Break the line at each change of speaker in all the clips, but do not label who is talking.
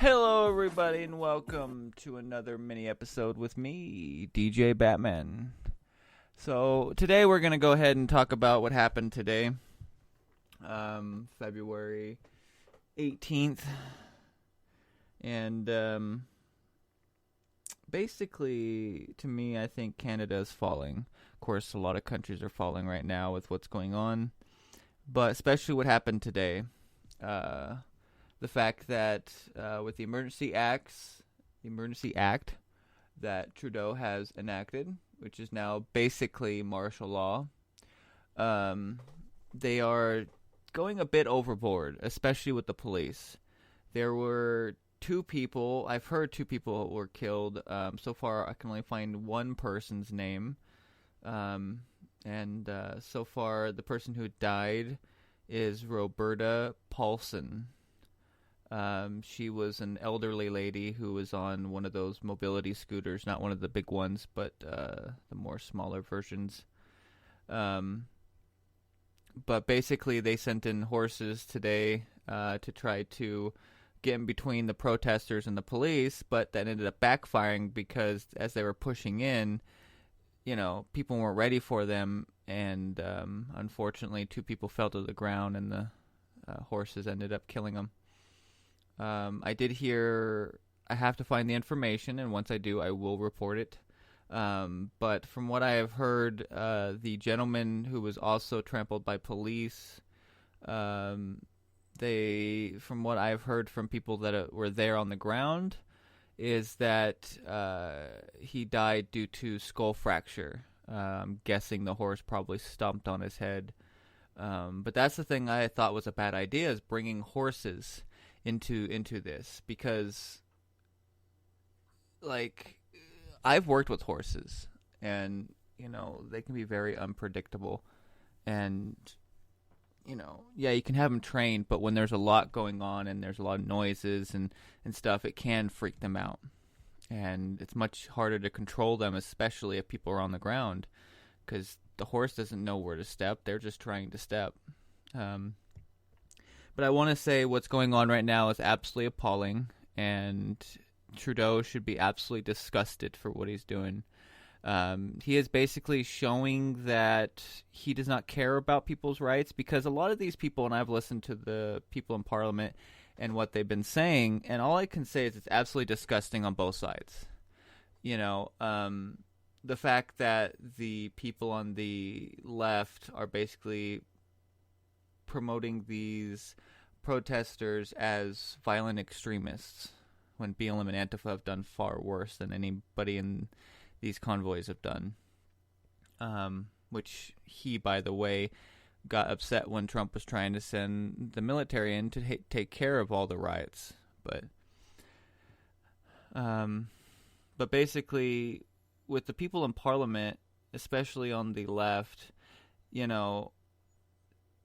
Hello, everybody, and welcome to another mini episode with me, DJ Batman. So, today we're going to go ahead and talk about what happened today, February 18th. And basically, to me, I think Canada is falling. Of course, a lot of countries are falling right now with what's going on, but especially what happened today. The fact that with the Emergency Act that Trudeau has enacted, which is now basically martial law, they are going a bit overboard, especially with the police. There were I've heard two people were killed. So far, I can only find one person's name. And so far, the person who died is Roberta Paulson. She was an elderly lady who was on one of those mobility scooters, not one of the big ones, but the more smaller versions. But basically, they sent in horses today to try to get in between the protesters and the police, but that ended up backfiring because as they were pushing in, people weren't ready for them, and unfortunately, two people fell to the ground, and the horses ended up killing them. I did hear, I have to find the information, and once I do, I will report it. But from what I have heard, the gentleman who was also trampled by police, from what I've heard from people that were there on the ground, is that he died due to skull fracture. I'm guessing the horse probably stomped on his head. But that's the thing I thought was a bad idea, is bringing horses into this, because I've worked with horses, and they can be very unpredictable, and you can have them trained, but when there's a lot going on and there's a lot of noises and stuff, it can freak them out, and it's much harder to control them, especially if people are on the ground, because the horse doesn't know where to step. They're just trying to step. But I want to say what's going on right now is absolutely appalling, and Trudeau should be absolutely disgusted for what he's doing. He is basically showing that he does not care about people's rights, because a lot of these people, and I've listened to the people in Parliament and what they've been saying, and all I can say is it's absolutely disgusting on both sides. The fact that the people on the left are basically promoting these protesters as violent extremists, when BLM and Antifa have done far worse than anybody in these convoys have done. Which he, by the way, got upset when Trump was trying to send the military in to take care of all the riots. But basically, with the people in Parliament, especially on the left,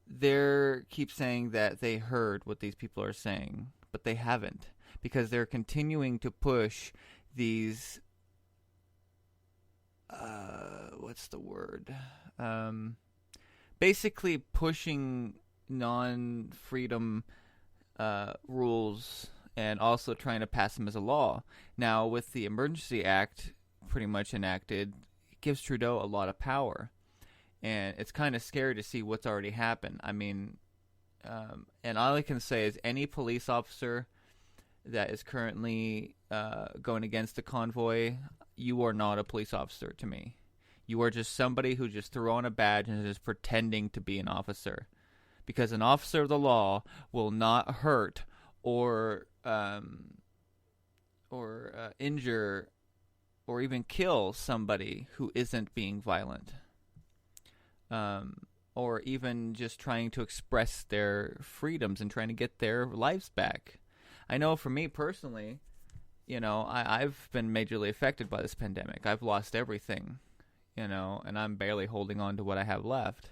they keep saying that they heard what these people are saying, but they haven't, because they're continuing to push these what's the word? Basically pushing non-freedom rules, and also trying to pass them as a law. Now, with the Emergency Act pretty much enacted, it gives Trudeau a lot of power. And it's kind of scary to see what's already happened. I mean, and all I can say is any police officer that is currently going against the convoy, you are not a police officer to me. You are just somebody who just threw on a badge and is pretending to be an officer. Because an officer of the law will not hurt or injure or even kill somebody who isn't being violent. Or even just trying to express their freedoms and trying to get their lives back. I know for me personally, I've been majorly affected by this pandemic. I've lost everything, and I'm barely holding on to what I have left.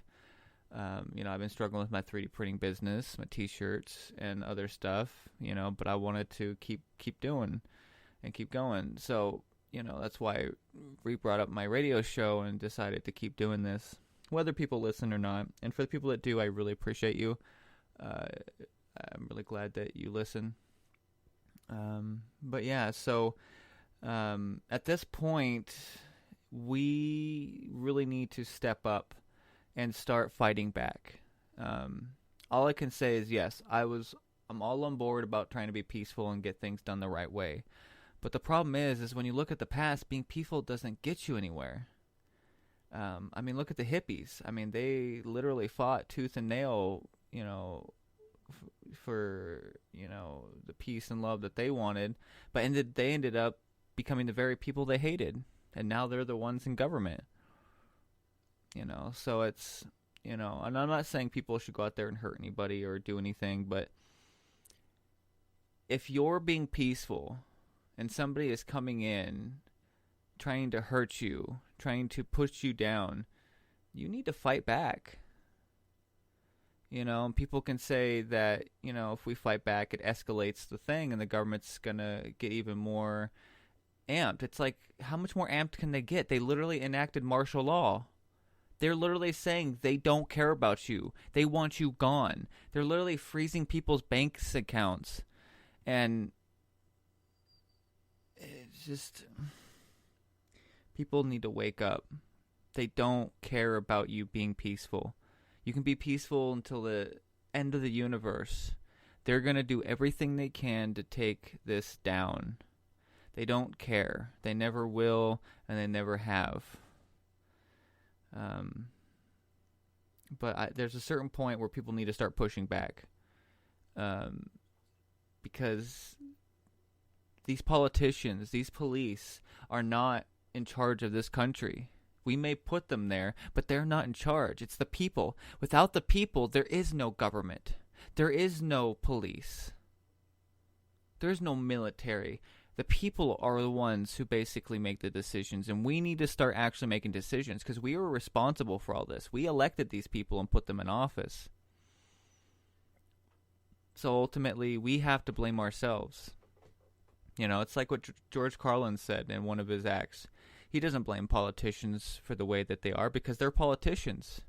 I've been struggling with my 3D printing business, my t-shirts, and other stuff, but I wanted to keep doing and keep going. So, that's why I re-brought up my radio show and decided to keep doing this, whether people listen or not. And for the people that do, I really appreciate you. I'm really glad that you listen. But yeah, so at this point, we really need to step up and start fighting back. Um, all I can say is yes, I'm all on board about trying to be peaceful and get things done the right way. But the problem is when you look at the past, being peaceful doesn't get you anywhere. I mean, look at the hippies. I mean, they literally fought tooth and nail, for the peace and love that they wanted, but they ended up becoming the very people they hated, and now they're the ones in government. So it's and I'm not saying people should go out there and hurt anybody or do anything, but if you're being peaceful and somebody is coming in trying to hurt you, trying to push you down, you need to fight back. And people can say that, if we fight back, it escalates the thing and the government's going to get even more amped. It's like, how much more amped can they get? They literally enacted martial law. They're literally saying they don't care about you. They want you gone. They're literally freezing people's bank accounts. And it's just, people need to wake up. They don't care about you being peaceful. You can be peaceful until the end of the universe. They're going to do everything they can to take this down. They don't care. They never will, and they never have. But there's a certain point where people need to start pushing back. Because these politicians, these police, are not in charge of this country. We may put them there, but they're not in charge. It's the people. Without the people, there is no government. There is no police. There is no military. The people are the ones who basically make the decisions, and we need to start actually making decisions because we are responsible for all this. We elected these people and put them in office. So ultimately, we have to blame ourselves. It's like what George Carlin said in one of his acts. He doesn't blame politicians for the way that they are because they're politicians.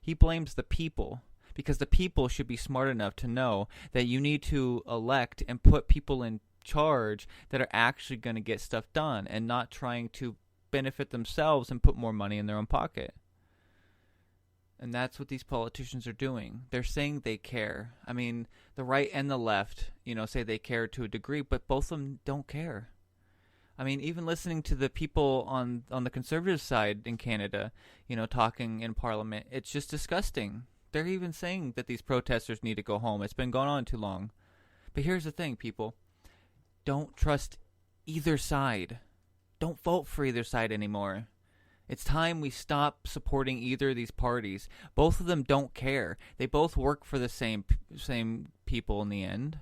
He blames the people because the people should be smart enough to know that you need to elect and put people in charge that are actually going to get stuff done and not trying to benefit themselves and put more money in their own pocket. And that's what these politicians are doing. They're saying they care. I mean, the right and the left, say they care to a degree, but both of them don't care. I mean, even listening to the people on the conservative side in Canada, talking in Parliament, it's just disgusting. They're even saying that these protesters need to go home. It's been going on too long. But here's the thing, people. Don't trust either side. Don't vote for either side anymore. It's time we stop supporting either of these parties. Both of them don't care. They both work for the same people in the end.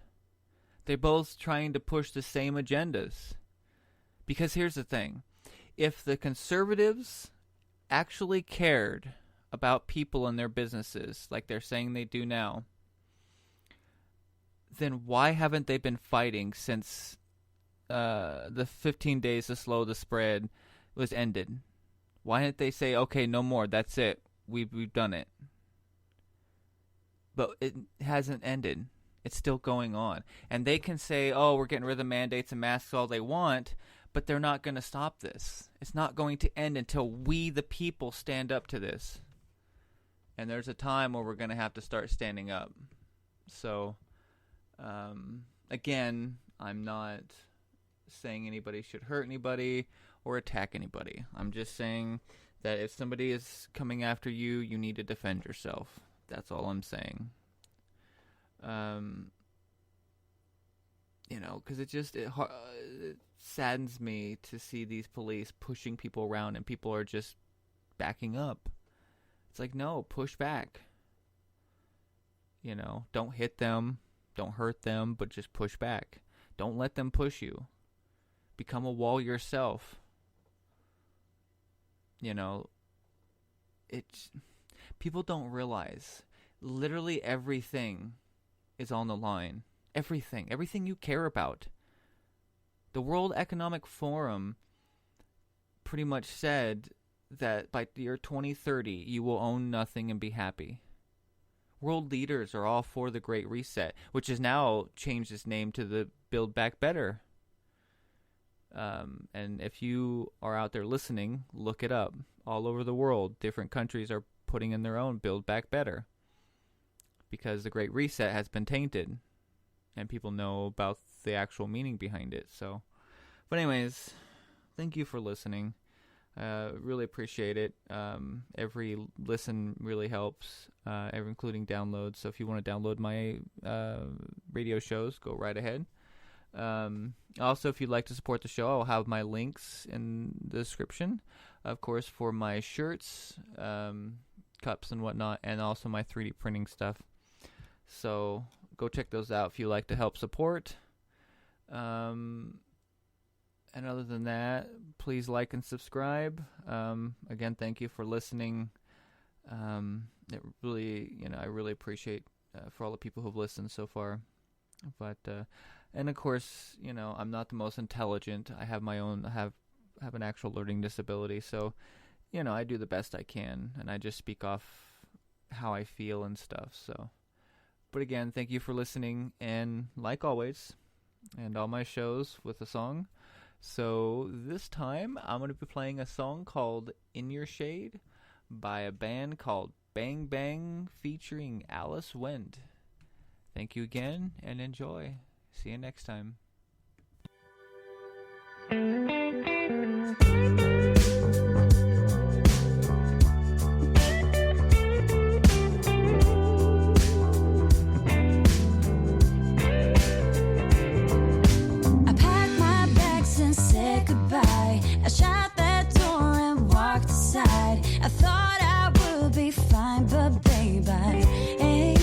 They're both trying to push the same agendas. Because here's the thing. If the conservatives actually cared about people and their businesses like they're saying they do now, then why haven't they been fighting since the 15 days to slow the spread was ended? Why didn't they say, okay, no more, that's it, we've done it? But it hasn't ended. It's still going on. And they can say, oh, we're getting rid of the mandates and masks all they want, but they're not going to stop this. It's not going to end until we, the people, stand up to this. And there's a time where we're going to have to start standing up. So, again, I'm not saying anybody should hurt anybody or attack anybody. I'm just saying that if somebody is coming after you, you need to defend yourself. That's all I'm saying. Because it saddens me to see these police pushing people around and people are just backing up. It's like, no, push back. Don't hit them, don't hurt them, but just push back. Don't let them push you. Become a wall yourself. People don't realize literally everything is on the line. Everything you care about. The World Economic Forum pretty much said that by the year 2030, you will own nothing and be happy. World leaders are all for the Great Reset, which has now changed its name to the Build Back Better. And if you are out there listening, look it up. All over the world, different countries are putting in their own Build Back Better, because the Great Reset has been tainted, and people know about the actual meaning behind it. So, but anyways, thank you for listening. Really appreciate it. Every listen really helps, including downloads. So if you want to download my radio shows, go right ahead. Also, if you'd like to support the show, I'll have my links in the description, of course, for my shirts, cups and whatnot, and also my 3D printing stuff. So go check those out if you like to help support. And other than that, please like and subscribe. Again, thank you for listening. It really, I really appreciate for all the people who've listened so far. But and of course, I'm not the most intelligent. I have my own. I have an actual learning disability, so I do the best I can, and I just speak off how I feel and stuff. So, but again, thank you for listening, and like always, and all my shows with a song. So this time, I'm going to be playing a song called In Your Shade by a band called Bang Bang featuring Alice Wendt. Thank you again, and enjoy. See you next time.
I shut that door and walked aside. I thought I would be fine, but babe, I ain't.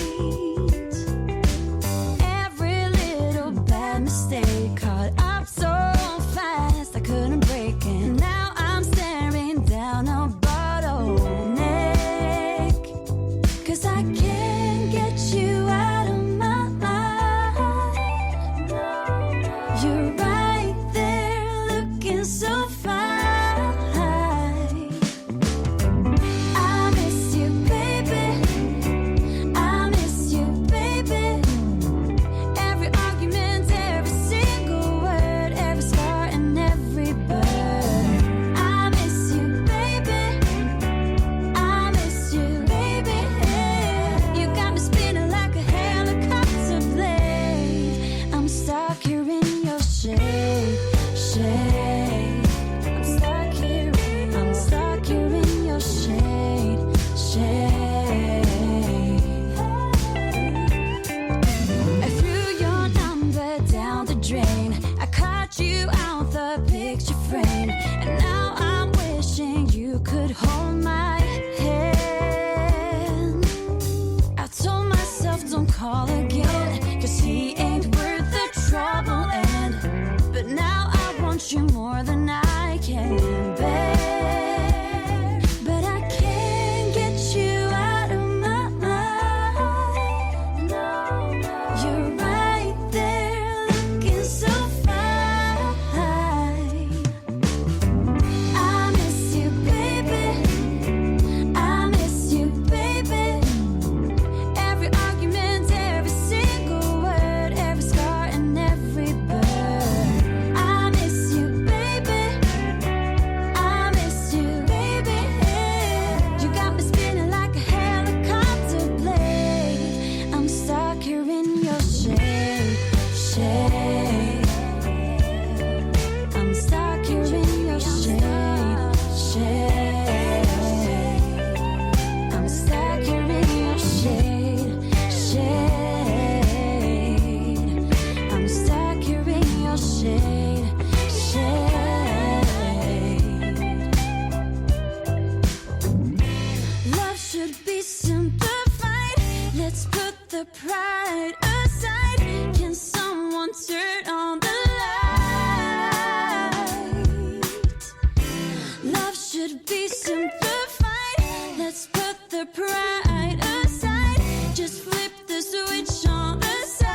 Every little bad mistake caught up so fast I couldn't break it. Now I'm staring down a bottleneck, 'cause I can't get you out of my mind. You're right there looking so fine. Call again, 'cause he ain't worth the trouble, and but now I want you more than I can bear. But I can't get you out of my mind. You're right there looking so fine. I miss you, baby. I miss you, baby. Every argument, every single word, every scar and every burn. I miss you, baby. I miss you, baby. You got me spinning like a helicopter blade. I'm stuck here in your shade, shade. I'm stuck here in your shade, shade. I'm stuck here in your shade, shade. I'm stuck here in your shade, shade. Love should be simplified. Let's put the pride aside. Can someone turn on the light? Love should be simplified. Let's put the pride aside. Just flip the switch on the side.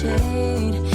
shade.